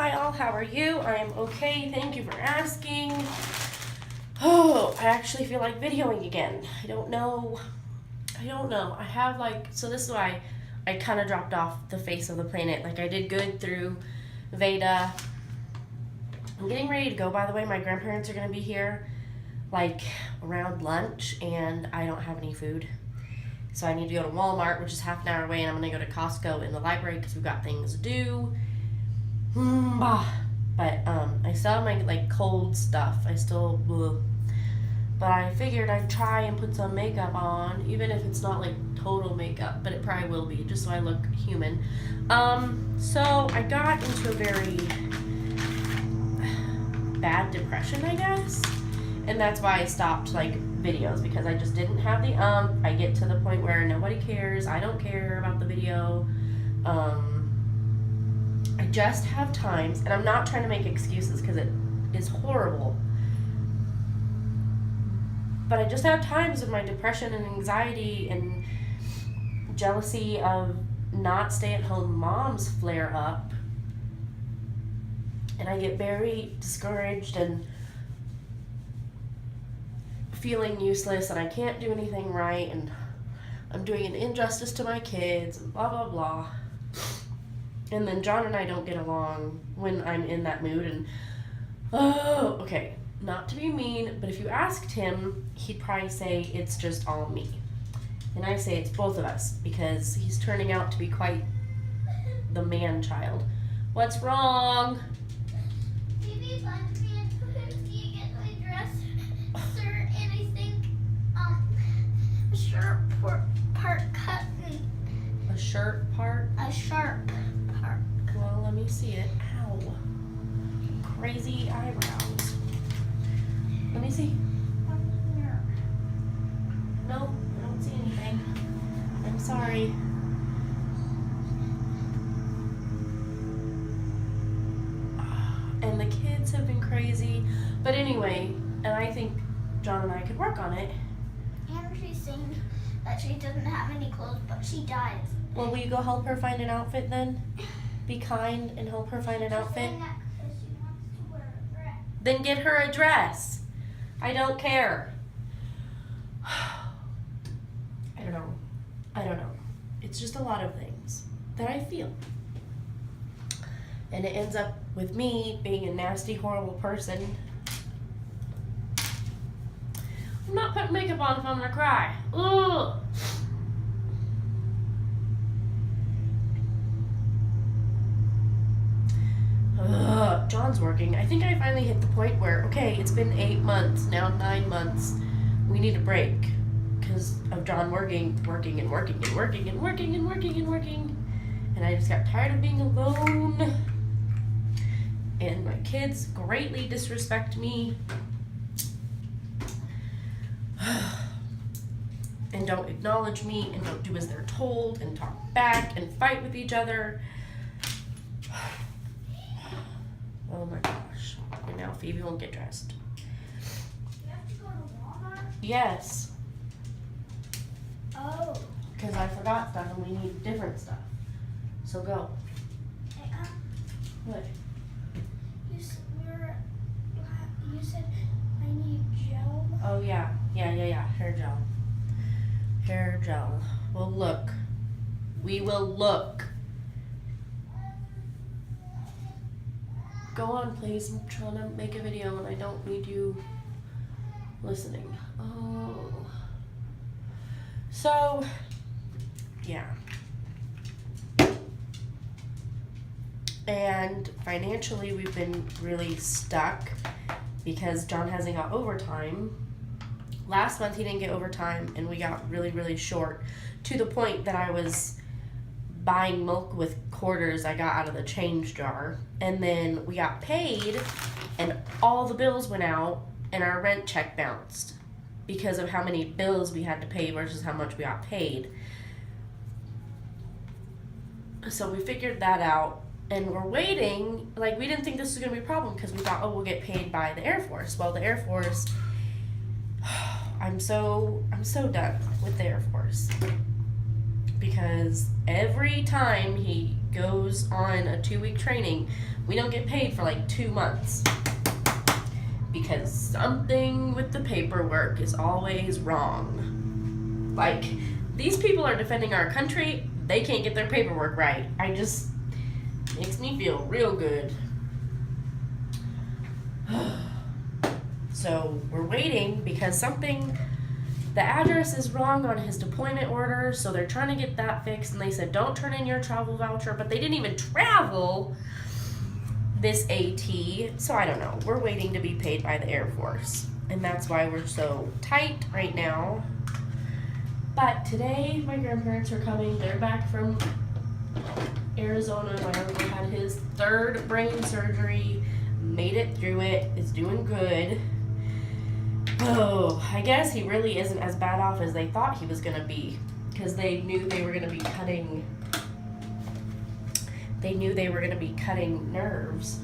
Hi all, how are you? I am okay, thank you for asking. Oh, I actually feel like videoing again. I don't know. I have so this is why I kind of dropped off the face of the planet. Like I did good through Veda. I'm getting ready to go, by the way. My grandparents are going to be here like around lunch and I don't have any food. So I need to go to Walmart, which is half an hour away, and I'm going to go to Costco in the library because we've got things to do. But I still have my cold stuff. But I figured I'd try and put some makeup on, even if it's not total makeup, but it probably will be, just so I look human. So I got into a very bad depression, I guess, and that's why I stopped videos, because I just didn't have the I get to the point where nobody cares. I don't care about the video. I just have times, and I'm not trying to make excuses because it is horrible, but I just have times of my depression and anxiety and jealousy of not stay-at-home moms flare up, and I get very discouraged and feeling useless, and I can't do anything right, and I'm doing an injustice to my kids, and blah blah blah. And then John and I don't get along when I'm in that mood, and okay, not to be mean, but if you asked him, he'd probably say it's just all me. And I say it's both of us, because he's turning out to be quite the man child. What's wrong? Baby left me and couldn't see get my dress, sir, and I think a sharp part cut me. A shirt part? A sharp part. Well, let me see it. Ow. Crazy eyebrows. Let me see. No, I don't see anything. I'm sorry. And the kids have been crazy. But anyway, and I think John and I could work on it. And she's saying that she doesn't have any clothes, but she does. Well, will you go help her find an outfit then? Be kind and help her find an outfit? She wants to wear a dress. Then get her a dress. I don't care. I don't know. It's just a lot of things that I feel. And it ends up with me being a nasty, horrible person. I'm not putting makeup on if I'm gonna cry. Ugh. John's working. I think I finally hit the point where, okay, it's been 8 months, now 9 months. We need a break because of John working. And I just got tired of being alone. And my kids greatly disrespect me. And don't acknowledge me and don't do as they're told and talk back and fight with each other. Oh my gosh. And now Phoebe won't get dressed. You have to go to Walmart? Yes. Oh. Because I forgot stuff and we need different stuff. So go. Hey, What? you said I need gel. Oh yeah. Hair gel. Well, look. We will look. Go on, please. I'm trying to make a video and I don't need you listening. Oh. So, yeah. And financially, we've been really stuck because John hasn't got overtime. Last month, he didn't get overtime, and we got really, really short to the point that I was buying milk with quarters I got out of the change jar. And then we got paid, and all the bills went out, and our rent check bounced because of how many bills we had to pay versus how much we got paid. So we figured that out. And we're waiting, we didn't think this was going to be a problem because we thought, we'll get paid by the Air Force. Well, the Air Force, I'm so done with the Air Force. Because because every time he goes on a 2-week training, we don't get paid for like 2 months. Because something with the paperwork is always wrong. Like, these people are defending our country, they can't get their paperwork right. Makes me feel real good. So we're waiting because the address is wrong on his deployment order, so they're trying to get that fixed, and they said don't turn in your travel voucher, but they didn't even travel this AT, so I don't know. We're waiting to be paid by the Air Force, and that's why we're so tight right now. But today my grandparents are coming. They're back from Arizona. My uncle had his 3rd brain surgery, made it through it, is doing good. Oh, I guess he really isn't as bad off as they thought he was gonna be, because they knew they were gonna be cutting nerves.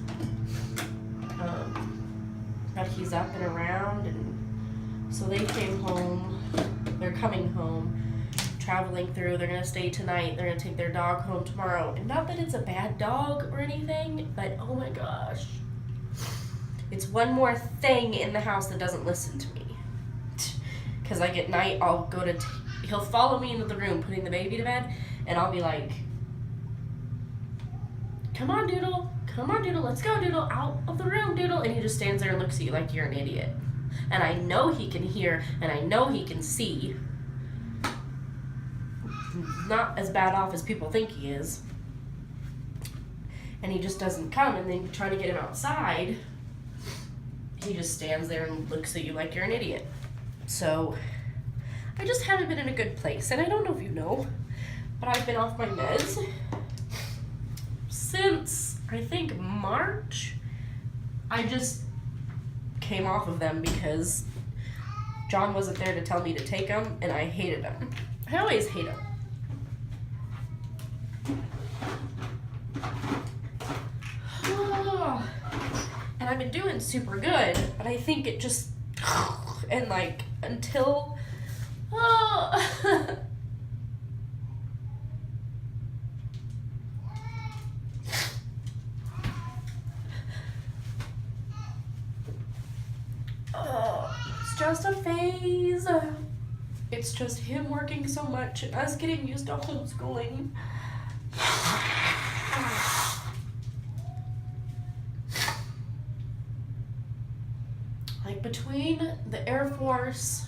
But he's up and around, and so they came home. They're coming home, traveling through. They're gonna stay tonight. They're gonna take their dog home tomorrow. And not that it's a bad dog or anything, but oh my gosh. It's one more thing in the house that doesn't listen to me. Because like at night, I'll go to, he'll follow me into the room putting the baby to bed, and I'll be like, come on, Doodle, let's go, Doodle, out of the room, Doodle. And he just stands there and looks at you like you're an idiot. And I know he can hear, and I know he can see. Not as bad off as people think he is. And he just doesn't come, and then you try to get him outside, he just stands there and looks at you like you're an idiot. So, I just haven't been in a good place. And I don't know if you know, but I've been off my meds since, I think, March. I just came off of them because John wasn't there to tell me to take them, and I hated them. I always hate them. And I've been doing super good, but I think it just, and like, until, it's just a phase. It's just him working so much and us getting used to homeschooling. Like between the Air Force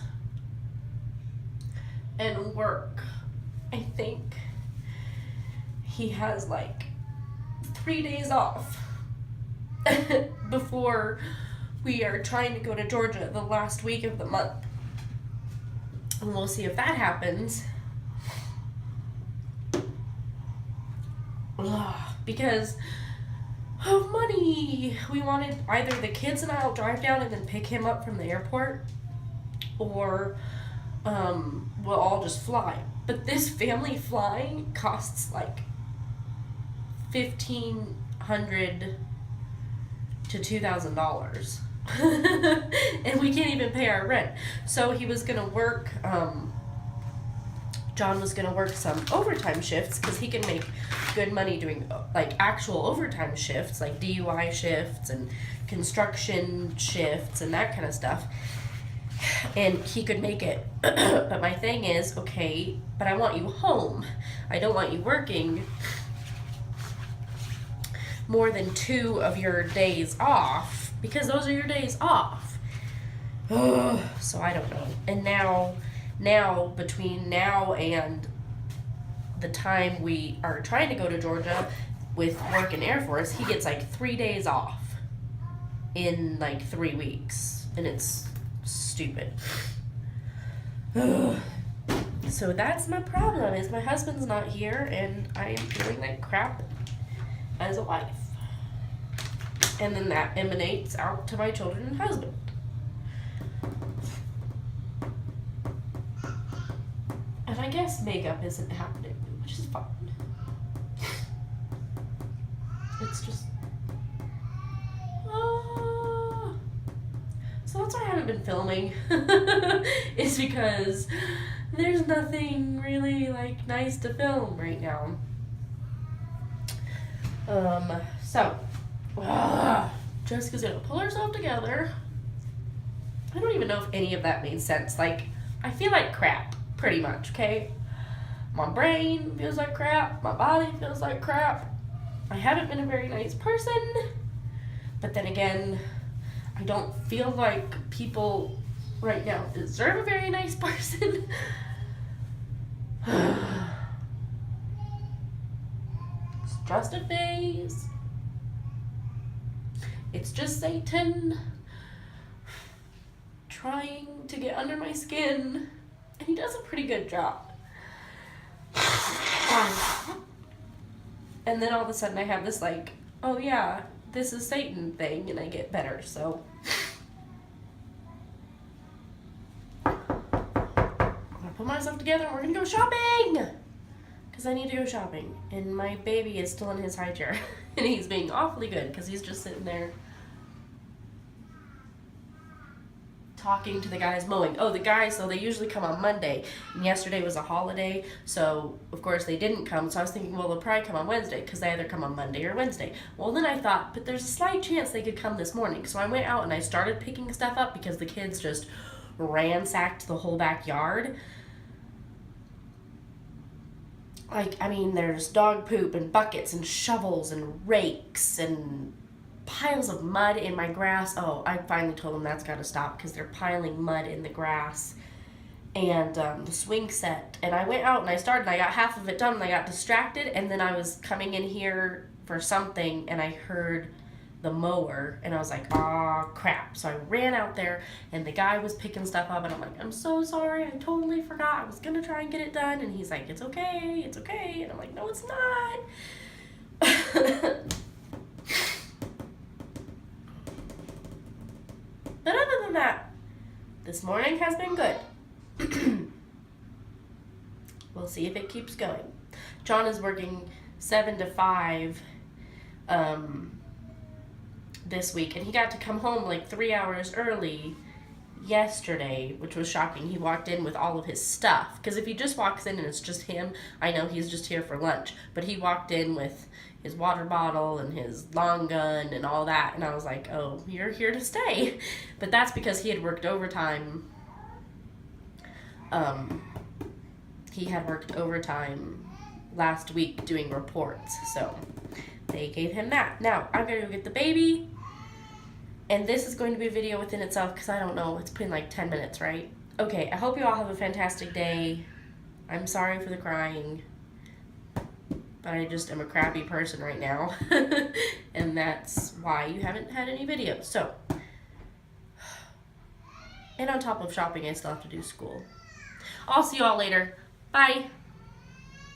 and work, I think he has like 3 days off before we are trying to go to Georgia the last week of the month. And we'll see if that happens. Because of money. We wanted either the kids and I'll drive down and then pick him up from the airport, or we'll all just fly. But this family flying costs like $1,500 to $2,000. And we can't even pay our rent. So he was gonna work, John was gonna work some overtime shifts because he can make good money doing like actual overtime shifts, like DUI shifts and construction shifts and that kind of stuff. And he could make it. But my thing is, okay, but I want you home. I don't want you working more than 2 of your days off, because those are your days off. So I don't know. And now between now and the time we are trying to go to Georgia with work in Air Force, he gets like 3 days off in like 3 weeks, and it's stupid. So that's my problem, is my husband's not here and I am feeling like crap as a wife. And then that emanates out to my children and husband. And I guess makeup isn't happening, which is fine. It's just... So that's why I haven't been filming. It's because there's nothing really like nice to film right now. Jessica's gonna pull herself together. I don't even know if any of that made sense. Like, I feel like crap, pretty much, okay? My brain feels like crap. My body feels like crap. I haven't been a very nice person. But then again, I don't feel like people right now deserve a very nice person. It's just a phase. It's just Satan trying to get under my skin. And he does a pretty good job. And then all of a sudden I have this like, oh yeah, this is Satan thing, and I get better, so. I'm gonna put myself together and we're gonna go shopping! Because I need to go shopping. And my baby is still in his high chair. And he's being awfully good because he's just sitting there talking to the guys mowing. Oh, the guys, so they usually come on Monday, and yesterday was a holiday, so of course they didn't come. So I was thinking, well, they'll probably come on Wednesday because they either come on Monday or Wednesday. Well, then I thought, but there's a slight chance they could come this morning. So I went out and I started picking stuff up because the kids just ransacked the whole backyard. Like, I mean, there's dog poop and buckets and shovels and rakes and piles of mud in my grass. Oh, I finally told them that's got to stop because they're piling mud in the grass. And the swing set. And I went out and I started and I got half of it done and I got distracted, and then I was coming in here for something and I heard the mower and I was like, oh crap. So I ran out there and the guy was picking stuff up and I'm like, I'm so sorry, I totally forgot. I was gonna try and get it done. And he's like, it's okay, it's okay. And I'm like, no, it's not. But other than that, this morning has been good. We'll see if it keeps going. John is working 7 to 5 this week, and he got to come home like 3 hours early yesterday, which was shocking. He walked in with all of his stuff, because if he just walks in and it's just him, I know he's just here for lunch, but he walked in with his water bottle and his long gun and all that, and I was like, oh, you're here to stay. But that's because he had worked overtime. He had worked overtime last week doing reports, so they gave him that. Now, I'm gonna go get the baby, and this is going to be a video within itself because I don't know, it's been like 10 minutes, right? Okay, I hope you all have a fantastic day. I'm sorry for the crying, but I just am a crappy person right now, and that's why you haven't had any videos. So, and on top of shopping, I still have to do school. I'll see you all later. Bye.